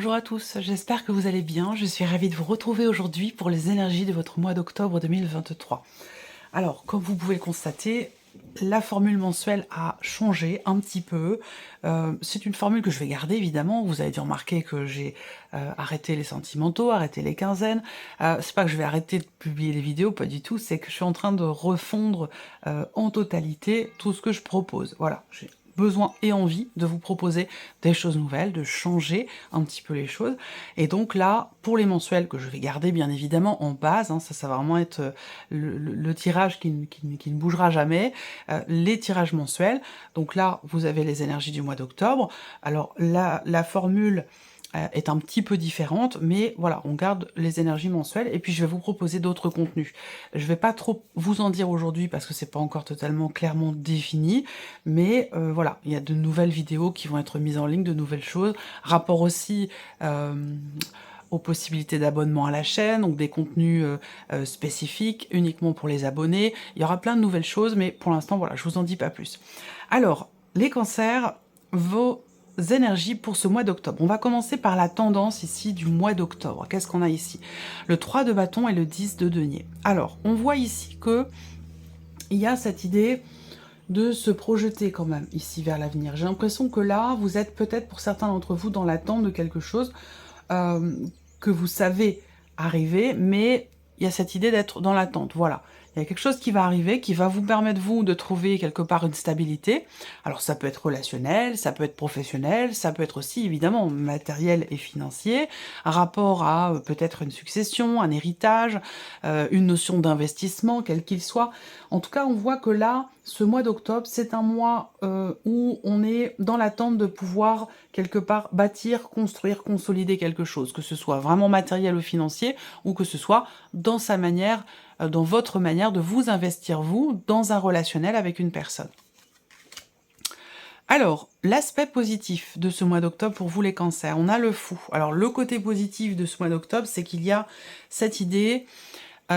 Bonjour à tous, j'espère que vous allez bien. Je suis ravie de vous retrouver aujourd'hui pour les énergies de votre mois d'octobre 2023. Alors, comme vous pouvez le constater, la formule mensuelle a changé un petit peu. C'est une formule que je vais garder, évidemment. Vous avez dû remarquer que j'ai arrêté les sentimentaux, arrêté les quinzaines. C'est pas que je vais arrêter de publier les vidéos, pas du tout. C'est que je suis en train de refondre en totalité tout ce que je propose. Voilà, j'ai besoin et envie de vous proposer des choses nouvelles, de changer un petit peu les choses. Et donc là, pour les mensuels, que je vais garder bien évidemment en base, hein, ça va vraiment être le tirage qui ne bougera jamais, les tirages mensuels. Donc là, vous avez les énergies du mois d'octobre. Alors la formule est un petit peu différente, mais voilà, on garde les énergies mensuelles, et puis je vais vous proposer d'autres contenus. Je vais pas trop vous en dire aujourd'hui, parce que c'est pas encore totalement clairement défini, mais voilà, il y a de nouvelles vidéos qui vont être mises en ligne, de nouvelles choses, rapport aussi aux possibilités d'abonnement à la chaîne, donc des contenus spécifiques, uniquement pour les abonnés. Il y aura plein de nouvelles choses, mais pour l'instant, voilà, je vous en dis pas plus. Alors, les cancers, vos énergies pour ce mois d'octobre. On va commencer par la tendance ici du mois d'octobre. Qu'est-ce qu'on a ici? Le 3 de bâton et le 10 de denier. Alors, on voit ici que il y a cette idée de se projeter quand même ici vers l'avenir. J'ai l'impression que là, vous êtes peut-être pour certains d'entre vous dans l'attente de quelque chose que vous savez arriver, mais il y a cette idée d'être dans l'attente, voilà. Il y a quelque chose qui va arriver, qui va vous permettre, vous, de trouver quelque part une stabilité. Alors ça peut être relationnel, ça peut être professionnel, ça peut être aussi, évidemment, matériel et financier, un rapport à peut-être une succession, un héritage, une notion d'investissement, quel qu'il soit. En tout cas, on voit que là, ce mois d'octobre, c'est un mois où on est dans l'attente de pouvoir, quelque part, bâtir, construire, consolider quelque chose, que ce soit vraiment matériel ou financier, ou que ce soit dans sa manière, dans votre manière de vous investir, vous, dans un relationnel avec une personne. Alors, l'aspect positif de ce mois d'octobre pour vous les cancers, on a le fou. Alors, le côté positif de ce mois d'octobre, c'est qu'il y a cette idée,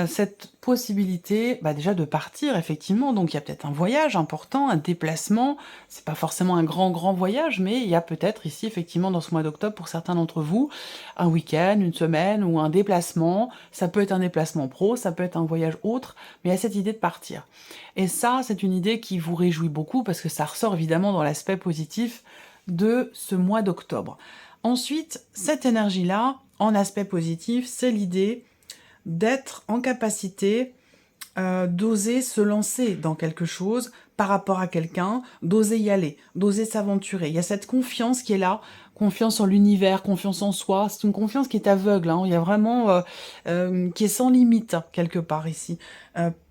cette possibilité déjà de partir, effectivement. Donc il y a peut-être un voyage important, un déplacement. C'est pas forcément un grand voyage, mais il y a peut-être ici, effectivement, dans ce mois d'octobre, pour certains d'entre vous, un week-end, une semaine ou un déplacement. Ça peut être un déplacement pro, ça peut être un voyage autre, mais il y a cette idée de partir. Et ça, c'est une idée qui vous réjouit beaucoup, parce que ça ressort évidemment dans l'aspect positif de ce mois d'octobre. Ensuite, cette énergie-là, en aspect positif, c'est l'idée d'être en capacité d'oser se lancer dans quelque chose par rapport à quelqu'un, d'oser y aller, d'oser s'aventurer. Il y a cette confiance qui est là, confiance en l'univers, confiance en soi. C'est une confiance qui est aveugle, hein. Il y a vraiment qui est sans limite, quelque part ici.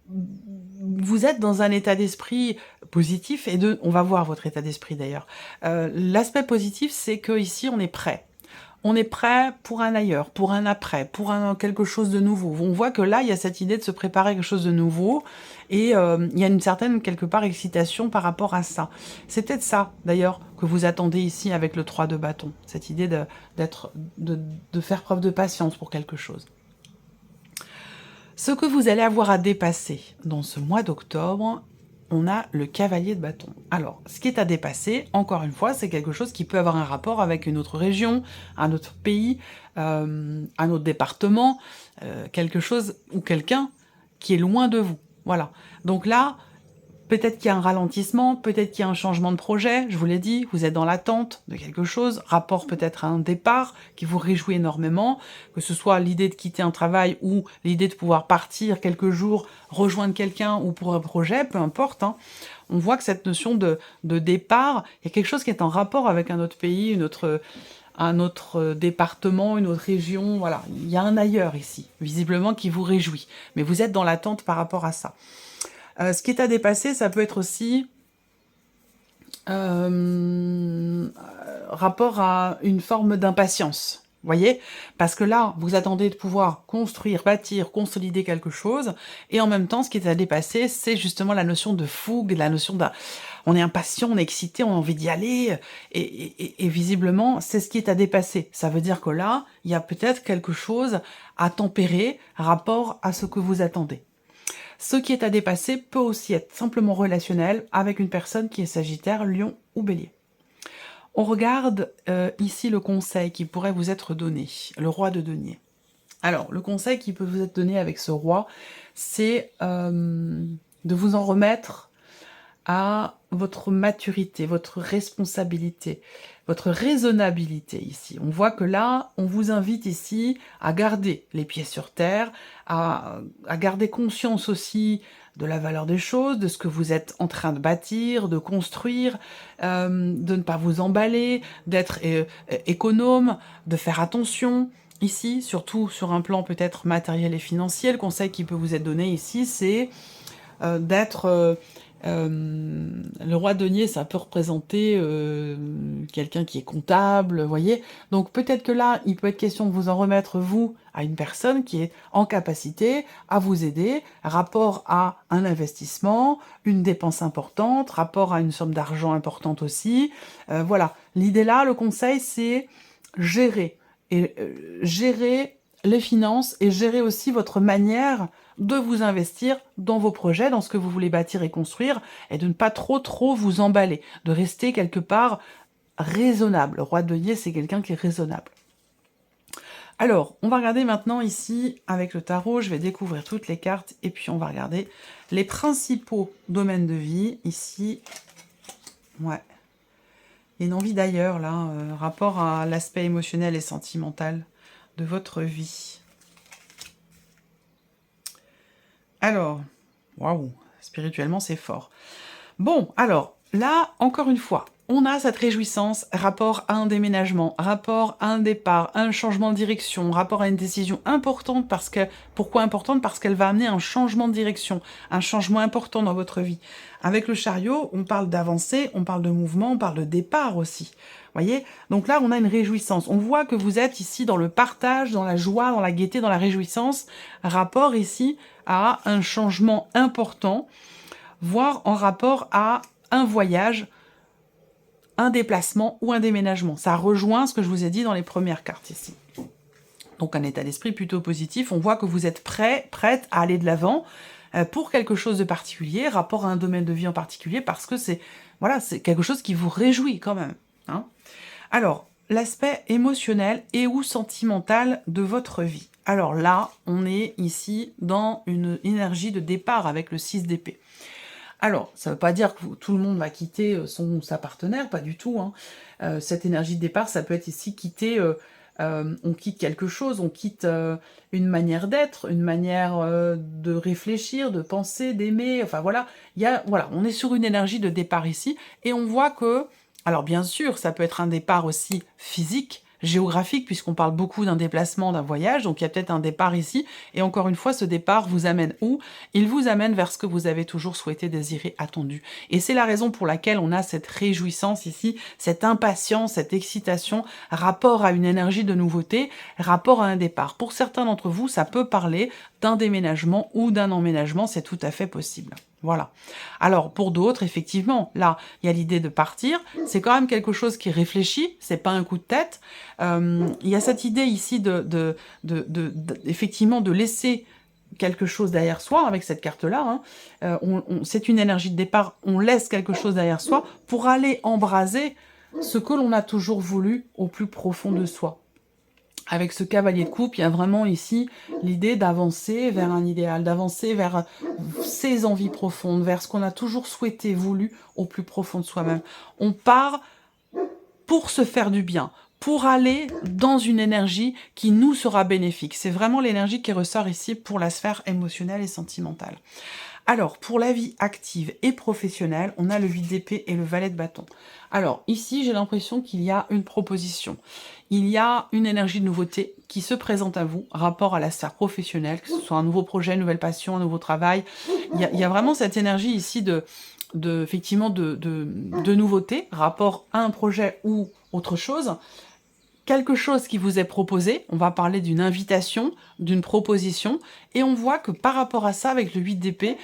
Vous êtes dans un état d'esprit positif, et on va voir votre état d'esprit d'ailleurs. L'aspect positif, c'est que ici on est prêt. On est prêt pour un ailleurs, pour un après, pour quelque chose de nouveau. On voit que là, il y a cette idée de se préparer à quelque chose de nouveau, et il y a une certaine, quelque part, excitation par rapport à ça. C'est peut-être ça, d'ailleurs, que vous attendez ici avec le 3 de bâton, cette idée de faire preuve de patience pour quelque chose. Ce que vous allez avoir à dépasser dans ce mois d'octobre, on a le cavalier de bâton. Alors, ce qui est à dépasser, encore une fois, c'est quelque chose qui peut avoir un rapport avec une autre région, un autre pays, un autre département, quelque chose ou quelqu'un qui est loin de vous. Voilà. Donc là, peut-être qu'il y a un ralentissement, peut-être qu'il y a un changement de projet, je vous l'ai dit, vous êtes dans l'attente de quelque chose, rapport peut-être à un départ qui vous réjouit énormément, que ce soit l'idée de quitter un travail ou l'idée de pouvoir partir quelques jours, rejoindre quelqu'un ou pour un projet, peu importe, hein. On voit que cette notion de départ, il y a quelque chose qui est en rapport avec un autre pays, un autre département, une autre région, voilà. Il y a un ailleurs ici, visiblement, qui vous réjouit. Mais vous êtes dans l'attente par rapport à ça. Ce qui est à dépasser, ça peut être aussi rapport à une forme d'impatience. Voyez? Parce que là, vous attendez de pouvoir construire, bâtir, consolider quelque chose, et en même temps, ce qui est à dépasser, c'est justement la notion de fougue, la notion d'un... On est impatient, on est excité, on a envie d'y aller, et visiblement, c'est ce qui est à dépasser. Ça veut dire que là, il y a peut-être quelque chose à tempérer rapport à ce que vous attendez. Ce qui est à dépasser peut aussi être simplement relationnel avec une personne qui est Sagittaire, Lion ou Bélier. On regarde ici le conseil qui pourrait vous être donné, le roi de denier. Alors, le conseil qui peut vous être donné avec ce roi, c'est de vous en remettre à votre maturité, votre responsabilité, votre raisonnabilité ici. On voit que là, on vous invite ici à garder les pieds sur terre, à garder conscience aussi de la valeur des choses, de ce que vous êtes en train de bâtir, de construire, de ne pas vous emballer, d'être économe, de faire attention. Ici, surtout sur un plan peut-être matériel et financier, le conseil qui peut vous être donné ici, c'est d'être... le roi denier, ça peut représenter quelqu'un qui est comptable, vous voyez. Donc peut-être que là, il peut être question de vous en remettre, vous, à une personne qui est en capacité à vous aider, rapport à un investissement, une dépense importante, rapport à une somme d'argent importante aussi. Voilà. L'idée là, le conseil, c'est gérer. Et gérer les finances et gérer aussi votre manière de vous investir dans vos projets, dans ce que vous voulez bâtir et construire, et de ne pas trop vous emballer, de rester quelque part raisonnable. Le roi de denier, c'est quelqu'un qui est raisonnable. Alors, on va regarder maintenant ici, avec le tarot, je vais découvrir toutes les cartes, et puis on va regarder les principaux domaines de vie, ici. Ouais. Il y a une envie d'ailleurs, là, rapport à l'aspect émotionnel et sentimental de votre vie. Alors, waouh, spirituellement, c'est fort. Bon, alors, là, encore une fois, on a cette réjouissance, rapport à un déménagement, rapport à un départ, à un changement de direction, rapport à une décision importante, parce que... Pourquoi importante? Parce qu'elle va amener un changement de direction, un changement important dans votre vie. Avec le chariot, on parle d'avancée, on parle de mouvement, on parle de départ aussi. Voyez? Donc là, on a une réjouissance. On voit que vous êtes ici dans le partage, dans la joie, dans la gaieté, dans la réjouissance, rapport ici à un changement important, voire en rapport à un voyage, un déplacement ou un déménagement. Ça rejoint ce que je vous ai dit dans les premières cartes ici. Donc un état d'esprit plutôt positif. On voit que vous êtes prête à aller de l'avant pour quelque chose de particulier, rapport à un domaine de vie en particulier, parce que c'est voilà, c'est quelque chose qui vous réjouit quand même. Hein. Alors, l'aspect émotionnel et ou sentimental de votre vie. Alors là, on est ici dans une énergie de départ avec le 6 d'épée. Alors, ça ne veut pas dire que tout le monde va quitter sa partenaire, pas du tout. Hein. Cette énergie de départ, ça peut être ici quitter, on quitte quelque chose, on quitte une manière d'être, une manière de réfléchir, de penser, d'aimer, enfin voilà. Voilà, on est sur une énergie de départ ici, et on voit que, alors bien sûr, ça peut être un départ aussi physique, géographique, puisqu'on parle beaucoup d'un déplacement, d'un voyage, donc il y a peut-être un départ ici, et encore une fois, ce départ vous amène où? Il vous amène vers ce que vous avez toujours souhaité, désiré, attendu. Et c'est la raison pour laquelle on a cette réjouissance ici, cette impatience, cette excitation, rapport à une énergie de nouveauté, rapport à un départ. Pour certains d'entre vous, ça peut parler d'un déménagement ou d'un emménagement, c'est tout à fait possible. Voilà. Alors, pour d'autres, effectivement, là, il y a l'idée de partir. C'est quand même quelque chose qui réfléchit, c'est pas un coup de tête. Il y a cette idée ici effectivement, de laisser quelque chose derrière soi, avec cette carte-là. Hein. C'est une énergie de départ, on laisse quelque chose derrière soi pour aller embraser ce que l'on a toujours voulu au plus profond de soi. Avec ce cavalier de coupe, il y a vraiment ici l'idée d'avancer vers un idéal, d'avancer vers ses envies profondes, vers ce qu'on a toujours souhaité, voulu au plus profond de soi-même. On part pour se faire du bien, pour aller dans une énergie qui nous sera bénéfique. C'est vraiment l'énergie qui ressort ici pour la sphère émotionnelle et sentimentale. Alors, pour la vie active et professionnelle, on a le 8 d'épée et le valet de bâton. Alors, ici, j'ai l'impression qu'il y a une proposition. Il y a une énergie de nouveauté qui se présente à vous, rapport à la sphère professionnelle, que ce soit un nouveau projet, une nouvelle passion, un nouveau travail. Il y a vraiment cette énergie ici effectivement de nouveauté, rapport à un projet ou autre chose. Quelque chose qui vous est proposé, on va parler d'une invitation, d'une proposition, et on voit que par rapport à ça, avec le 8 d'épée,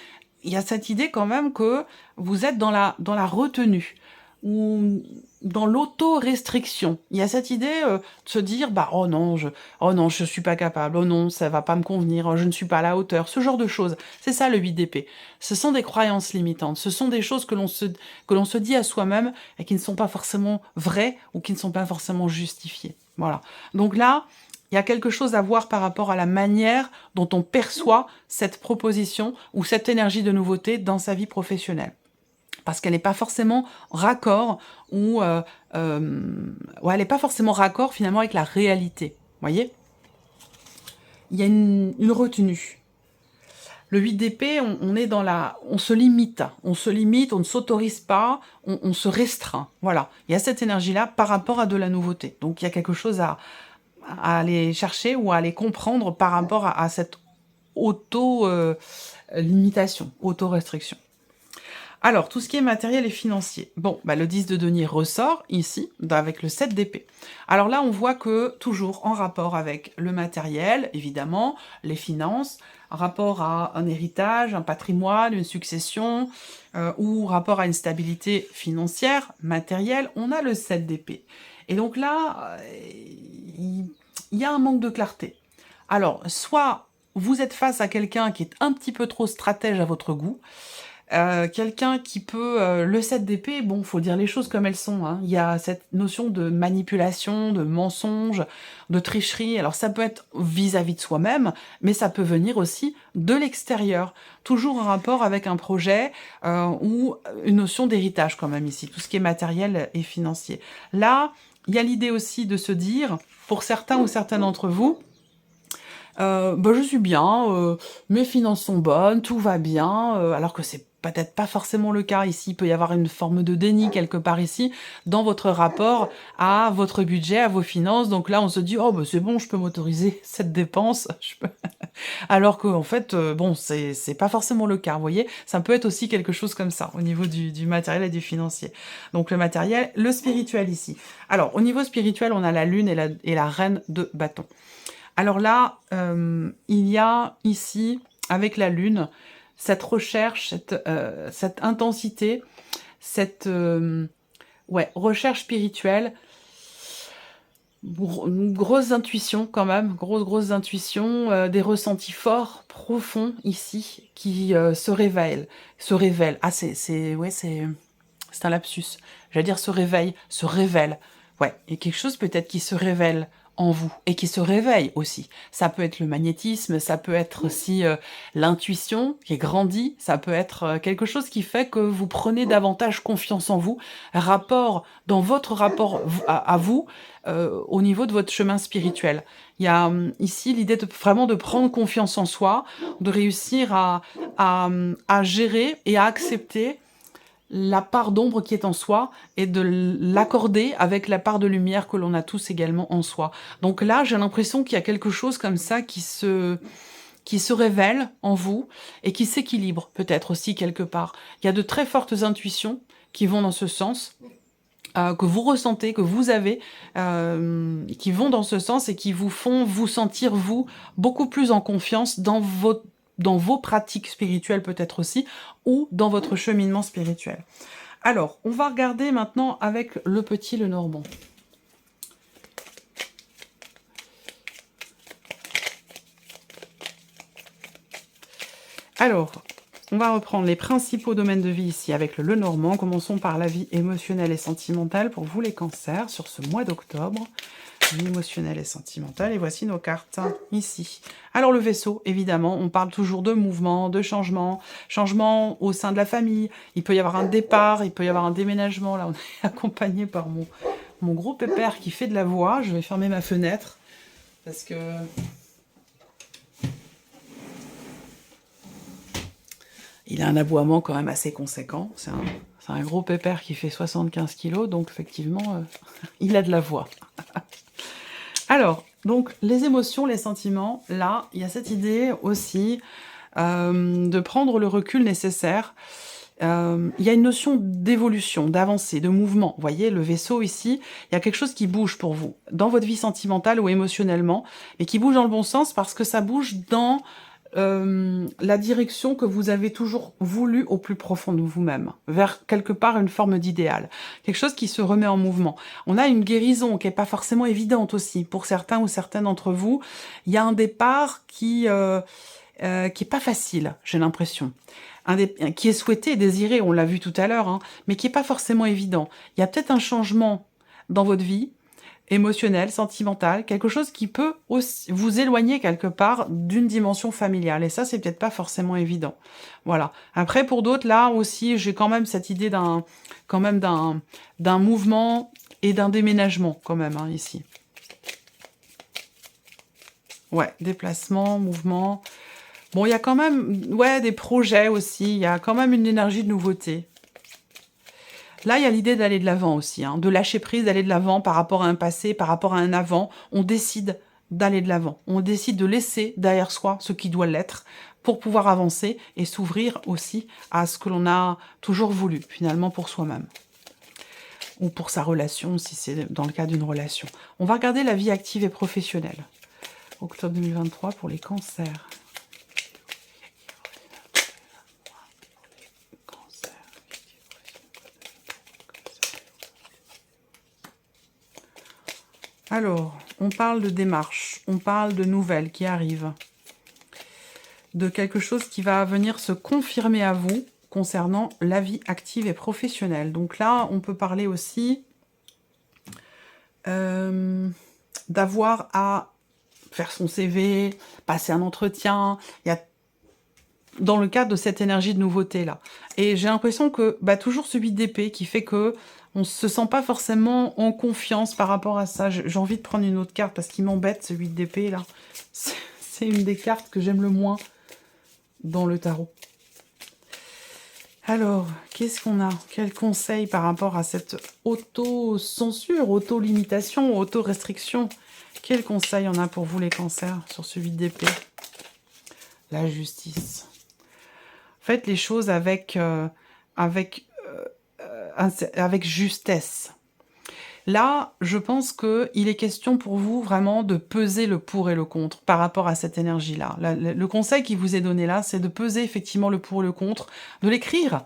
il y a cette idée quand même que vous êtes dans la retenue. ou dans l'auto-restriction. Il y a cette idée de se dire, bah oh non, je suis pas capable, oh non, ça va pas me convenir, oh, je ne suis pas à la hauteur, ce genre de choses. C'est ça le 8 d'épée. Ce sont des croyances limitantes, ce sont des choses que l'on se dit à soi-même et qui ne sont pas forcément vraies ou qui ne sont pas forcément justifiées. Voilà. Donc là, il y a quelque chose à voir par rapport à la manière dont on perçoit cette proposition ou cette énergie de nouveauté dans sa vie professionnelle. Parce qu'elle n'est pas forcément raccord ou ouais, elle n'est pas forcément raccord finalement avec la réalité. Vous voyez? Il y a une retenue. Le 8 d'épée, on est dans on se limite, on ne s'autorise pas, on se restreint. Voilà, il y a cette énergie-là par rapport à de la nouveauté. Donc il y a quelque chose à aller chercher ou à aller comprendre par rapport à cette auto-limitation, auto-restriction. Alors, tout ce qui est matériel et financier. Bon, bah, le 10 de denier ressort ici, avec le 7 d'épée. Alors là, on voit que, toujours en rapport avec le matériel, évidemment, les finances, en rapport à un héritage, un patrimoine, une succession, ou rapport à une stabilité financière, matérielle, on a le 7 d'épée. Et donc là, il y a un manque de clarté. Alors, soit vous êtes face à quelqu'un qui est un petit peu trop stratège à votre goût, quelqu'un qui peut... le 7 d'épée, bon, faut dire les choses comme elles sont, hein. Il y a cette notion de manipulation, de mensonge, de tricherie. Alors ça peut être vis-à-vis de soi-même, mais ça peut venir aussi de l'extérieur. Toujours en rapport avec un projet ou une notion d'héritage quand même ici, tout ce qui est matériel et financier. Là, il y a l'idée aussi de se dire, pour certains ou certaines d'entre vous, bah, je suis bien, mes finances sont bonnes, tout va bien, alors que c'est peut-être pas forcément le cas. Ici, il peut y avoir une forme de déni quelque part ici, dans votre rapport à votre budget, à vos finances. Donc là, on se dit, oh, bah, c'est bon, je peux m'autoriser cette dépense. Alors qu'en fait, bon, c'est pas forcément le cas, vous voyez. Ça peut être aussi quelque chose comme ça, au niveau du matériel et du financier. Donc le matériel, le spirituel ici. Alors, au niveau spirituel, on a la lune et la reine de bâton. Alors là, il y a ici, avec la lune, cette recherche, cette intensité, cette ouais, recherche spirituelle, une grosse intuition quand même, grosse intuition, des ressentis forts, profonds ici, qui se révèlent. Ah, ouais, c'est un lapsus. J'allais dire se révèle. Ouais, il y a quelque chose peut-être qui se révèle en vous et qui se réveille aussi. Ça peut être le magnétisme, ça peut être aussi l'intuition qui est grandie, ça peut être quelque chose qui fait que vous prenez davantage confiance en vous, dans votre rapport à vous, au niveau de votre chemin spirituel. Il y a ici l'idée vraiment de prendre confiance en soi, de réussir à gérer et à accepter la part d'ombre qui est en soi et de l'accorder avec la part de lumière que l'on a tous également en soi. Donc là, j'ai l'impression qu'il y a quelque chose comme ça qui se révèle en vous et qui s'équilibre peut-être aussi quelque part. Il y a de très fortes intuitions qui vont dans ce sens, que vous ressentez, que vous avez, qui vont dans ce sens et qui vous font vous sentir, vous, beaucoup plus en confiance dans vos pratiques spirituelles peut-être aussi, ou dans votre cheminement spirituel. Alors, on va regarder maintenant avec le petit Lenormand. Alors, on va reprendre les principaux domaines de vie ici avec le Lenormand. Commençons par la vie émotionnelle et sentimentale pour vous les cancers sur ce mois d'octobre. Vie émotionnelle et sentimentale. Et voici nos cartes ici. Alors le vaisseau, évidemment, on parle toujours de mouvement, de changement, changement au sein de la famille. Il peut y avoir un départ, il peut y avoir un déménagement. Là, on est accompagné par mon gros pépère qui fait de la voix. Je vais fermer ma fenêtre parce que... il a un aboiement quand même assez conséquent. C'est un gros pépère qui fait 75 kg, donc effectivement, il a de la voix. Alors, donc, les émotions, les sentiments, là, il y a cette idée aussi de prendre le recul nécessaire. Il y a une notion d'évolution, d'avancée, de mouvement. Vous voyez, le vaisseau ici, il y a quelque chose qui bouge pour vous, dans votre vie sentimentale ou émotionnellement, mais qui bouge dans le bon sens parce que ça bouge dans la direction que vous avez toujours voulu au plus profond de vous-même, vers quelque part une forme d'idéal, quelque chose qui se remet en mouvement. On a une guérison qui est pas forcément évidente aussi, pour certains ou certaines d'entre vous. Il y a un départ qui est pas facile, j'ai l'impression. Qui est souhaité et désiré, on l'a vu tout à l'heure, hein, mais qui est pas forcément évident. Il y a peut-être un changement dans votre vie, émotionnel, sentimental, quelque chose qui peut aussi vous éloigner quelque part d'une dimension familiale. Et ça, c'est peut-être pas forcément évident. Voilà. Après, pour d'autres, là aussi, j'ai quand même cette idée d'un mouvement et d'un déménagement, quand même, hein, ici. Ouais, déplacement, mouvement. Bon, il y a quand même, ouais, des projets aussi. Il y a quand même une énergie de nouveauté. Là, il y a l'idée d'aller de l'avant aussi, hein, de lâcher prise, d'aller de l'avant par rapport à un passé, par rapport à un avant. On décide d'aller de l'avant. On décide de laisser derrière soi ce qui doit l'être pour pouvoir avancer et s'ouvrir aussi à ce que l'on a toujours voulu, finalement, pour soi-même. Ou pour sa relation, si c'est dans le cas d'une relation. On va regarder la vie active et professionnelle. Octobre 2023 pour les cancers. Alors, on parle de démarches, on parle de nouvelles qui arrivent, de quelque chose qui va venir se confirmer à vous concernant la vie active et professionnelle. Donc là, on peut parler aussi d'avoir à faire son CV, passer un entretien. Il y a dans le cadre de cette énergie de nouveauté-là. Et j'ai l'impression que toujours ce 8 d'épée qui fait que on se sent pas forcément en confiance par rapport à ça. J'ai envie de prendre une autre carte parce qu'il m'embête ce 8 d'épée là. C'est une des cartes que j'aime le moins dans le tarot. Alors, qu'est-ce qu'on a? Quel conseil par rapport à cette auto-censure, auto-limitation, auto-restriction? Quel conseil on a pour vous les cancers sur ce 8 d'épée? La justice. Faites les choses avec justesse. Là, je pense qu'il est question pour vous vraiment de peser le pour et le contre par rapport à cette énergie-là. Le conseil qui vous est donné là, c'est de peser effectivement le pour et le contre, de l'écrire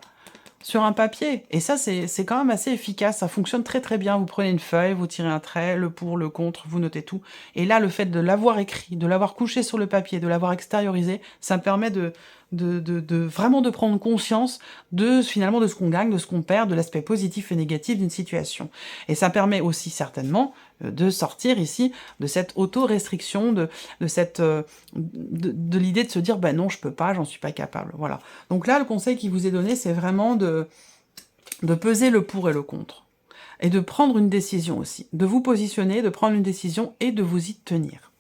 sur un papier. Et ça, c'est quand même assez efficace. Ça fonctionne très très bien. Vous prenez une feuille, vous tirez un trait, le pour, le contre, vous notez tout. Et là, le fait de l'avoir écrit, de l'avoir couché sur le papier, de l'avoir extériorisé, ça me permet de vraiment de prendre conscience finalement de ce qu'on gagne, de ce qu'on perd, de l'aspect positif et négatif d'une situation. Et ça permet aussi certainement de sortir ici de cette auto-restriction, de l'idée de se dire non, je peux pas, j'en suis pas capable. Voilà. Donc là, le conseil qui vous est donné, c'est vraiment de peser le pour et le contre. Et de prendre une décision aussi. De vous positionner, de prendre une décision et de vous y tenir.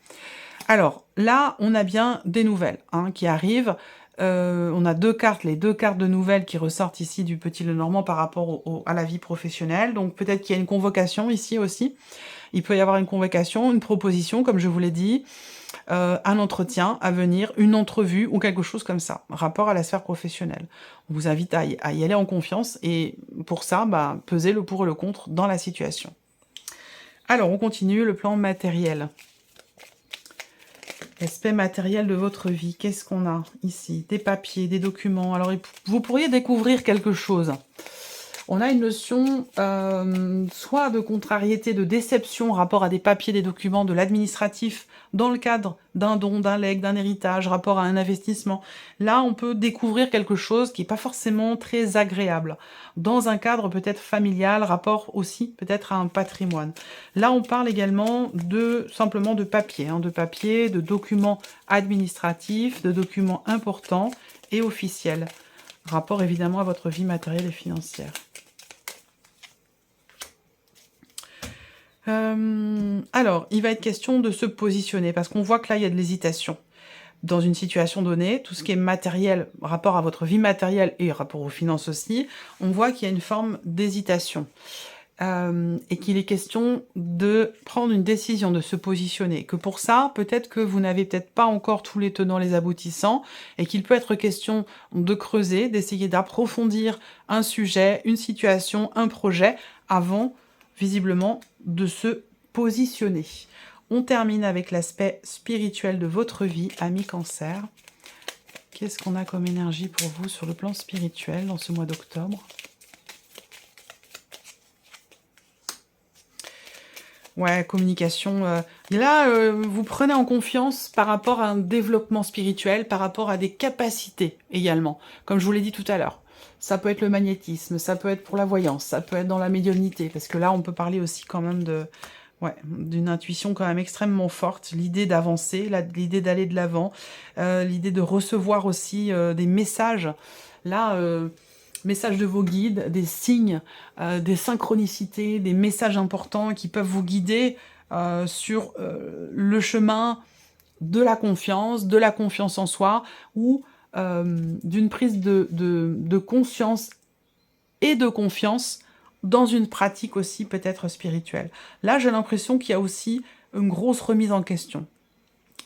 Alors, là, on a bien des nouvelles qui arrivent. On a les deux cartes de nouvelles qui ressortent ici du Petit Lenormand par rapport à la vie professionnelle. Donc peut-être qu'il y a une convocation ici aussi. Il peut y avoir une convocation, une proposition, comme je vous l'ai dit, un entretien à venir, une entrevue ou quelque chose comme ça, rapport à la sphère professionnelle. On vous invite à y aller en confiance et pour ça, peser le pour et le contre dans la situation. Alors, on continue, le plan matériel. L'aspect matériel de votre vie, qu'est-ce qu'on a ici? Des papiers, des documents. Alors, vous pourriez découvrir quelque chose. On a une notion soit de contrariété, de déception rapport à des papiers, des documents, de l'administratif, dans le cadre d'un don, d'un legs, d'un héritage, rapport à un investissement. Là, on peut découvrir quelque chose qui n'est pas forcément très agréable. Dans un cadre peut-être familial, rapport aussi peut-être à un patrimoine. Là, on parle également simplement de papier, de documents administratifs, de documents importants et officiels. Rapport évidemment à votre vie matérielle et financière. Alors, il va être question de se positionner, parce qu'on voit que là, il y a de l'hésitation. Dans une situation donnée, tout ce qui est matériel, rapport à votre vie matérielle et rapport aux finances aussi, on voit qu'il y a une forme d'hésitation. Et qu'il est question de prendre une décision, de se positionner. Que pour ça, peut-être que vous n'avez peut-être pas encore tous les tenants, les aboutissants, et qu'il peut être question de creuser, d'essayer d'approfondir un sujet, une situation, un projet, avant, visiblement, de se positionner. On termine avec l'aspect spirituel de votre vie, ami Cancer. Qu'est-ce qu'on a comme énergie pour vous sur le plan spirituel dans ce mois d'octobre? Ouais, communication. Et là, vous prenez en confiance par rapport à un développement spirituel, par rapport à des capacités également, comme je vous l'ai dit tout à l'heure. Ça peut être le magnétisme, ça peut être pour la voyance, ça peut être dans la médiumnité, parce que là, on peut parler aussi quand même de, ouais, d'une intuition quand même extrêmement forte, l'idée d'avancer, l'idée d'aller de l'avant, l'idée de recevoir aussi des messages. Là, messages de vos guides, des signes, des synchronicités, des messages importants qui peuvent vous guider sur le chemin de la confiance en soi, ou d'une prise de conscience et de confiance dans une pratique aussi peut-être spirituelle. Là, j'ai l'impression qu'il y a aussi une grosse remise en question.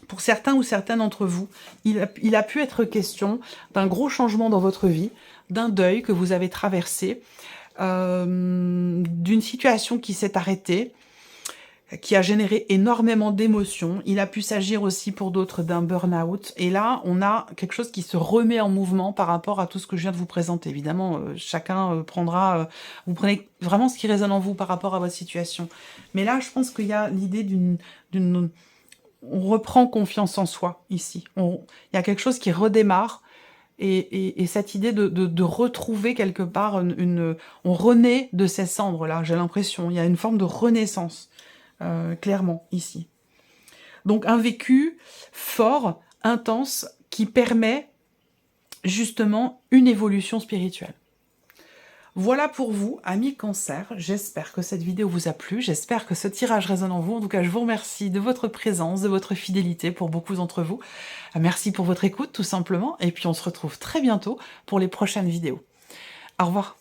Pour certains ou certaines d'entre vous, il a pu être question d'un gros changement dans votre vie, d'un deuil que vous avez traversé, d'une situation qui s'est arrêtée, qui a généré énormément d'émotions. Il a pu s'agir aussi pour d'autres d'un burn-out. Et là, on a quelque chose qui se remet en mouvement par rapport à tout ce que je viens de vous présenter. Évidemment, chacun prendra... vous prenez vraiment ce qui résonne en vous par rapport à votre situation. Mais là, je pense qu'il y a l'idée d'une... On reprend confiance en soi, ici. Il y a quelque chose qui redémarre. Et cette idée de retrouver quelque part on renaît de ces cendres-là, j'ai l'impression. Il y a une forme de renaissance. Clairement, ici. Donc un vécu fort, intense, qui permet justement une évolution spirituelle. Voilà pour vous, amis Cancer. J'espère que cette vidéo vous a plu, j'espère que ce tirage résonne en vous. En tout cas, je vous remercie de votre présence, de votre fidélité pour beaucoup d'entre vous. Merci pour votre écoute, tout simplement. Et puis on se retrouve très bientôt pour les prochaines vidéos. Au revoir.